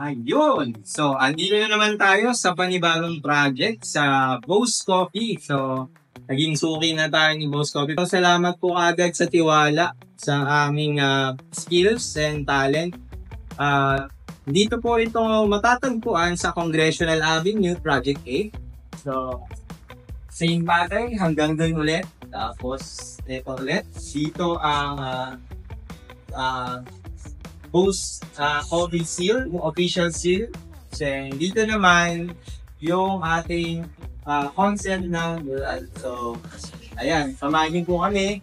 Ayun! So, andito na naman tayo sa panibagong project sa Boss Coffee. So, naging suki na tayo ni Boss Coffee. So, salamat po agad sa tiwala sa aming skills and talent. Dito po ito matatagpuan sa Congressional Avenue, Project A. So, same pattern hanggang dun ulit. Tapos, ito ulit. Dito ang Boss Coffee seal, yung official seal. So, dito naman yung ating concept ng mural. So, ayan, samahin po kami.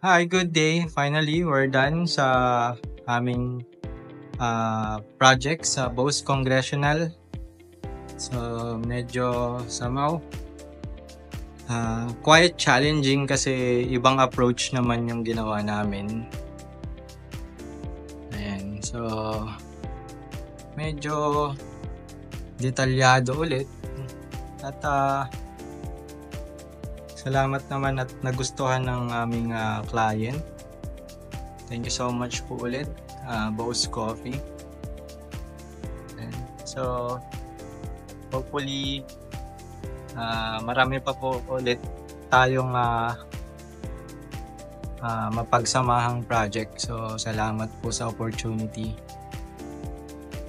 Hi, good day. Finally, we're done sa aming project sa Boss Congressional. So, medyo somehow quite challenging kasi ibang approach naman yung ginawa namin. Ayan. So, medyo detalyado ulit. At salamat naman at nagustuhan ng aming client. Thank you so much po ulit, Boss Coffee. And so, hopefully, marami pa po ulit tayong mapagsamahang project. So, salamat po sa opportunity.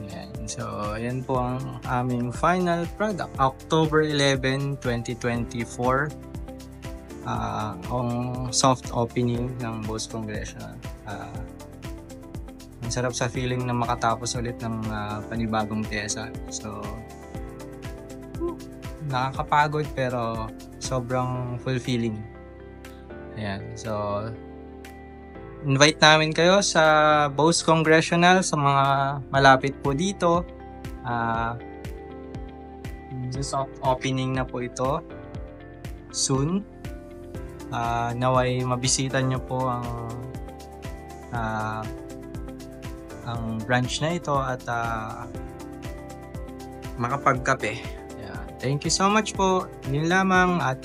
Ayan. So, ayan po ang aming final product. October 11, 2024. Ang soft opening ng Boss Congressional. Ang sarap sa feeling na makatapos ulit ng panibagong pyesa. So, nakakapagod pero sobrang fulfilling. Ayan. So, invite namin kayo sa Boss Congressional sa mga malapit po dito. Soft opening na po ito soon. Naway mabisita nyo po ang branch na ito at makapagkape. Yeah. Thank you so much po. Yun lamang at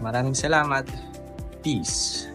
maraming salamat. Peace.